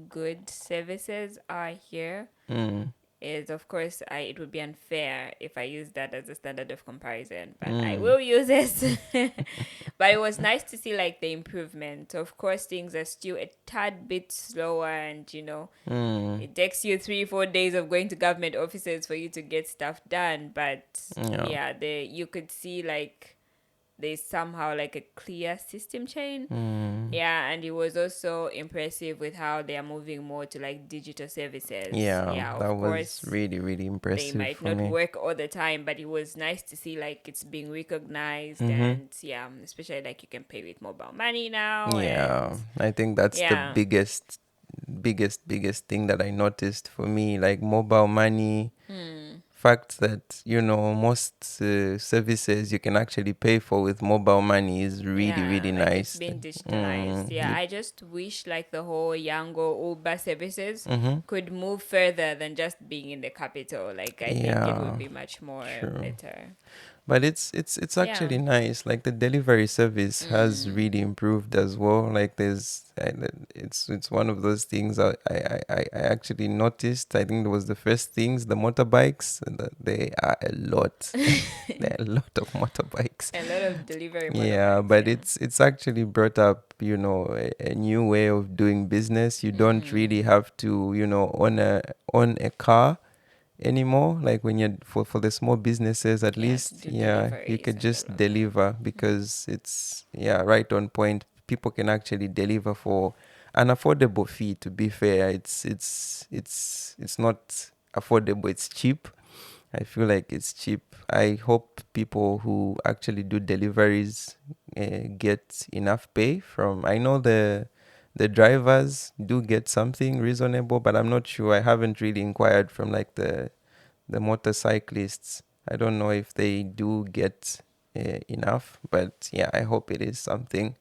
good services are here Mm. is, of course, it would be unfair if I use that as a standard of comparison, but I Mm. will use it. But it was nice to see like the improvement. Of course, things are still a tad bit slower, and Mm. it takes you 3-4 days of going to government offices for you to get stuff done. But Yeah. yeah, you could see like there's somehow like a clear system chain. Mm. Yeah, and it was also impressive with how they are moving more to like digital services. Yeah, Yeah, that of was course, really, really they impressive might for not me. work all the time, but it was nice to see like it's being recognized, Mm-hmm. and yeah, especially like you can pay with mobile money now, and Yeah, I think that's the yeah. biggest thing that I noticed for me, like mobile money. Hmm. Fact that most services you can actually pay for with mobile money is really, Yeah, really like it's nice. been digitalized. Yeah, I just wish like the whole Yango Uber services Mm-hmm. could move further than just being in the capital. Like I think it would Yeah, be much more true. better. But it's Yeah. actually nice. Like the delivery service has Mm. really improved as well. Like it's one of those things I actually noticed. I think it was the first things, the motorbikes. And they are a lot. There are a lot of motorbikes. A lot of delivery Yeah, motorbikes, but yeah. it's actually brought up, a new way of doing business. You don't really have to, own a car anymore. Like when you're for the small businesses, at Yeah, to least, do yeah, you deliveries could and all just of that. deliver because it's, yeah, right on point. People can actually deliver for an affordable fee. To be fair, it's not affordable. It's cheap, I feel like it's cheap. I hope people who actually do deliveries get enough pay from. I know the drivers do get something reasonable, but I'm not sure. I haven't really inquired from like the motorcyclists. I don't know if they do get enough, but yeah, I hope it is something.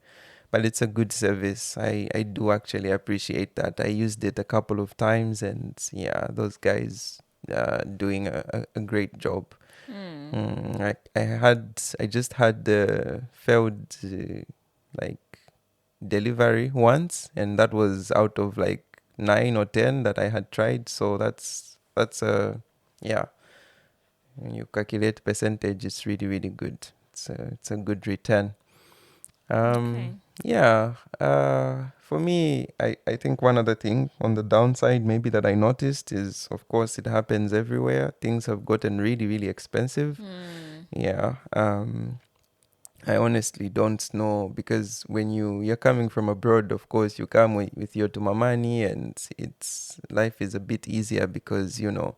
But it's a good service. I do actually appreciate that. I used it a couple of times, and yeah, those guys doing a great job. I just had the failed like delivery once, and that was out of like 9 or 10 that I had tried. So that's a yeah. When you calculate percentage, it's really good. It's a good return. Okay. Yeah. For me, I think one other thing on the downside maybe that I noticed is, of course, it happens everywhere. Things have gotten really expensive. Yeah. I honestly don't know, because when you're coming from abroad, of course, you come with your tumamani, and it's life is a bit easier because you're not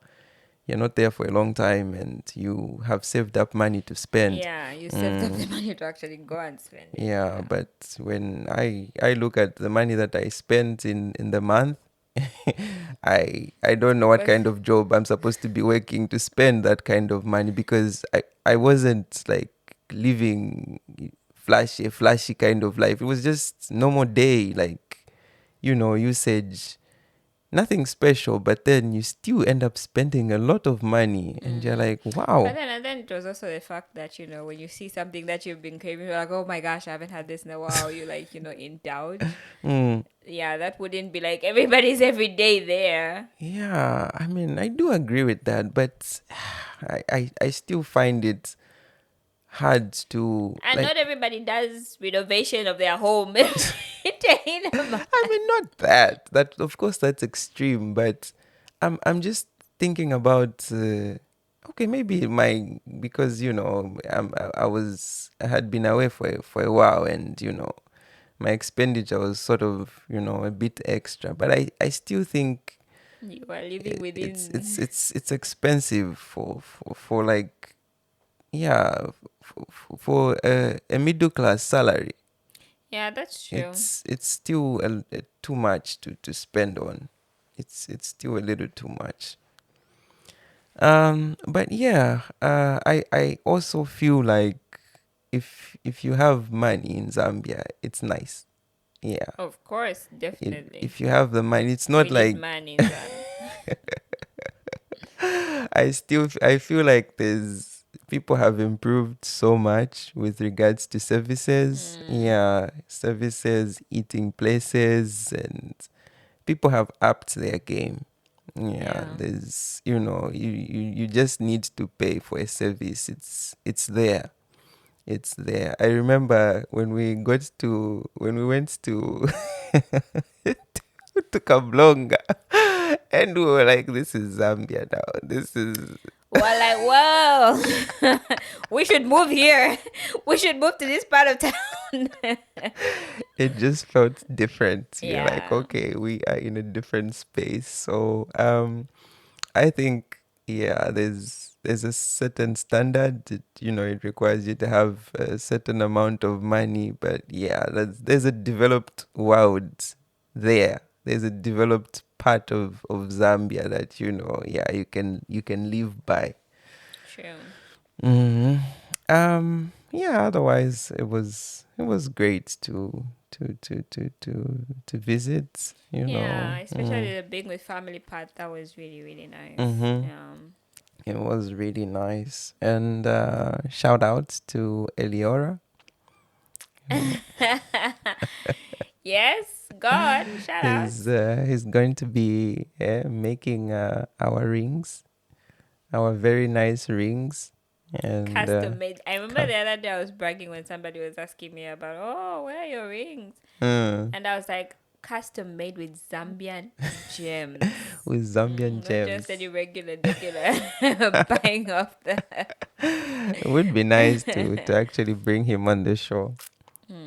there for a long time and you have saved up money to spend. Yeah, you saved up the money to actually go and spend it. Yeah, but when I look at the money that I spent in the month, I don't know what Was kind of job I'm supposed to be working to spend that kind of money, because I wasn't like living flashy kind of life. It was just normal day, like usage, nothing special, but then you still end up spending a lot of money, and you're like, But wow. then, and then it was also the fact that, when you see something that you've been craving, you're like, oh my gosh, I haven't had this in a while. You like, indulge. Mm, Yeah, that wouldn't be like everybody's every day there. yeah, I mean, I do agree with that, but I still find it hard to And like. not everybody does renovation of their home. In a month. I mean, not that. That of course that's extreme, but I'm just thinking about. Okay, maybe because I had been away for a while, and my expenditure was sort of a bit extra, but I still think You are living within. it's expensive for like, yeah, for a middle class salary. Yeah, that's true. It's still too much to spend on. It's still a little too much. But yeah, I also feel like if you have money in Zambia, it's nice. Yeah, Of course, definitely. if you have the money, it's We not need like money in Zambia. I feel like there's people have improved so much with regards to services. Yeah, services, eating places, and people have upped their game. Yeah, Yeah. there's you just need to pay for a service. It's there. It's there. I remember when we went to to Kablonga, and we were like, this is Zambia now. This is We're like, whoa, we should move here. We should move to this part of town. it just felt different. You're like, Yeah. okay, we are in a different space. So I think, yeah, there's a certain standard that, it requires you to have a certain amount of money, but yeah, there's a developed world there. There's a developed part of Zambia that, yeah, you can live by. True. hmm yeah, otherwise it was great to visit, Yeah, especially the being with family part, that was really, really nice. Mm-hmm. It was really nice. And shout out to Eliora. Yes, God, shout out. He's going to be making our rings, our very nice rings. And Custom made. I remember cu- the other day I was bragging when somebody was asking me about, oh, where are your rings? uh, And I was like, custom made with Zambian gems. with Zambian Not just gems. any regular buying off the. It would be nice to actually bring him on the show.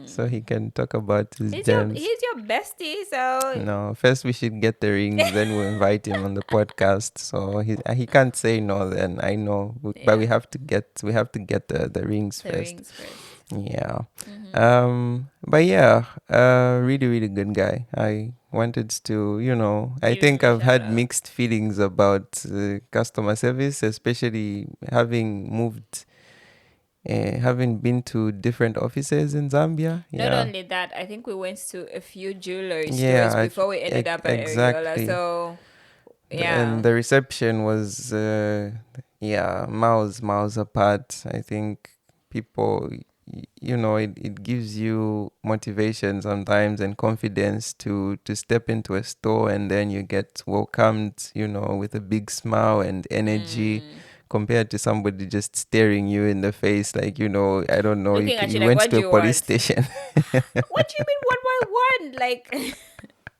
so he can talk about his He's gems. your bestie, so No, first we should get the rings, then we'll invite him on the podcast. So he can't say no. Then I know, but we yeah, have to get the rings the first. rings first. Yeah. But yeah, really, really good guy. I wanted to, I Give him think a I've shout had out. mixed feelings about customer service, especially having been to different offices in Zambia. Not Yeah. only that, I think we went to a few jewelry stores Yeah, before we ended up at Areola. exactly. So yeah, And the reception was, yeah, miles apart. I think people, it gives you motivation sometimes and confidence to step into a store, and then you get welcomed, with a big smile and energy, compared to somebody just staring you in the face like, I don't know, looking at you you like, went what to do a you police want? station. What do you mean? What do I want? Like.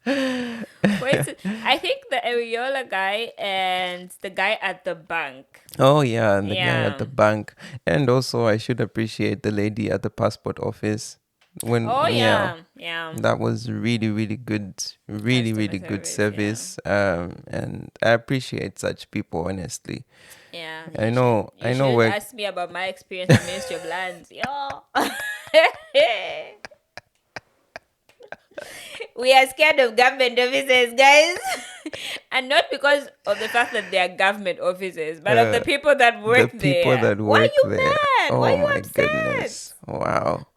For instance, I think the Areola guy and the guy at the bank. Oh yeah, and the guy at Yeah. the bank, and also I should appreciate the lady at the passport office. Oh Yeah, yeah, yeah. that was really really good, really Customer really good service. Yeah, service. And I appreciate such people, honestly. yeah. I You should. know, You should where. ask me about my experience at Ministry of Lands. Yo. We are scared of government offices, guys. And not because of the fact that they are government offices, but of the uh, people that the work people there. that Why are work you there. mad? Why are Oh you my upset? goodness! Wow.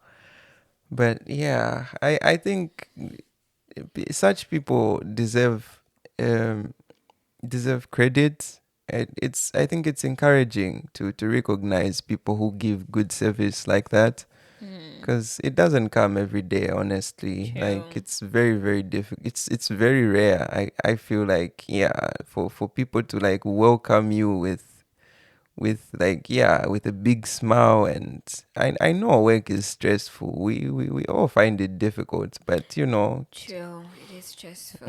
But yeah, I think such people um, deserve credit. I think it's encouraging to recognize people who give good service like that, because it doesn't come every day, honestly. Like, True. it's very very difficult. It's very rare. I feel like, yeah, for people to like welcome you with a big smile. And I know work is stressful. We all find it difficult, but True. It is stressful.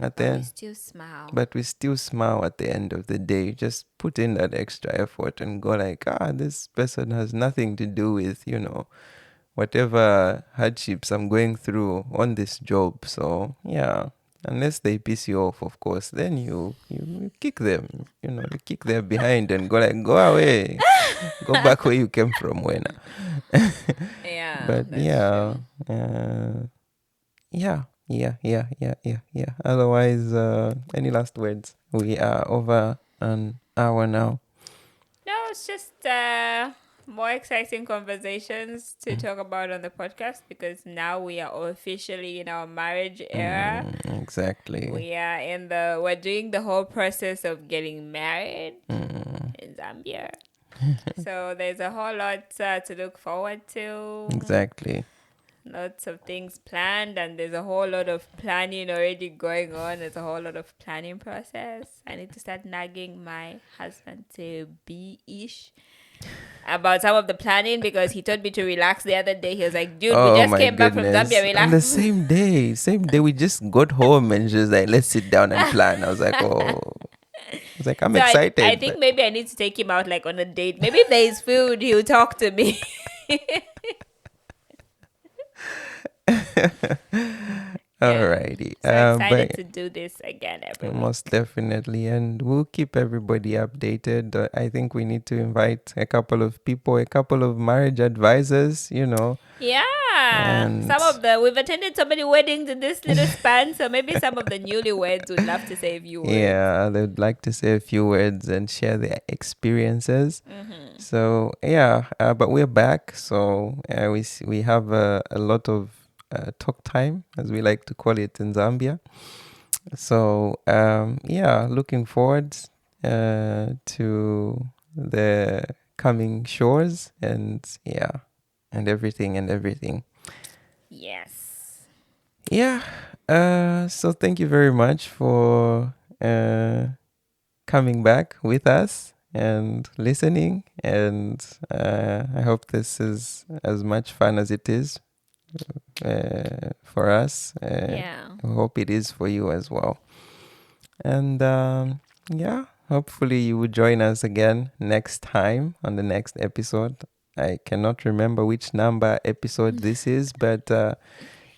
at the But we end, still smile. but we still smile at the end of the day. Just put in that extra effort and go like, this person has nothing to do with, whatever hardships I'm going through on this job. So yeah, unless they piss you off, of course, then you kick them, you kick them behind and go like, go away, go back where you came from, when. Yeah, But that's yeah, true. yeah. Otherwise, any last words? We are over an hour now. No, it's just more exciting conversations to talk about on the podcast because now we are officially in our marriage era. Exactly. We're doing the whole process of getting married in Zambia. So there's a whole lot to look forward to. Exactly. Lots of things planned, and there's a whole lot of planning already going on. There's a whole lot of planning process. I need to start nagging my husband to be ish about some of the planning because he told me to relax the other day. He was like, dude, we Oh just my came back from Zambia, goodness. On the relax. same day, we just got home and just like, let's sit down and plan. I was like, oh, I was like, I'm So I excited, think but maybe I need to take him out like on a date. Maybe if there is food, he'll talk to me. Yeah. alrighty. So excited But to do this again every week. most definitely, and we'll keep everybody updated. I think we need to invite a couple of people, a couple of marriage advisors, Yeah. and We've attended so many weddings in this little span, so maybe some of the newlyweds would love to say a few words. yeah, they'd like to say a few words and share their experiences. So yeah, but we're back. So we have a lot of talk time, as we like to call it in Zambia. So yeah, looking forward to the coming shores, and yeah, and everything. Yes. Yeah. So thank you very much for coming back with us and listening. And I hope this is as much fun as it is for us. Yeah. I hope it is for you as well. And yeah, hopefully you will join us again next time on the next episode. I cannot remember which number episode this is, but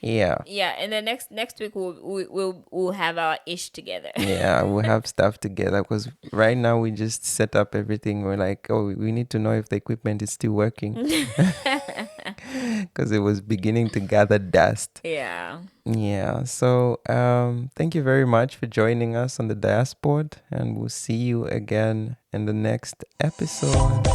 yeah. Yeah, and then next week we'll have our ish together. Yeah, we'll have stuff together because right now we just set up everything. We're like, oh, we need to know if the equipment is still working because it was beginning to gather dust. Yeah. Yeah, so thank you very much for joining us on the Diaspod, and we'll see you again in the next episode.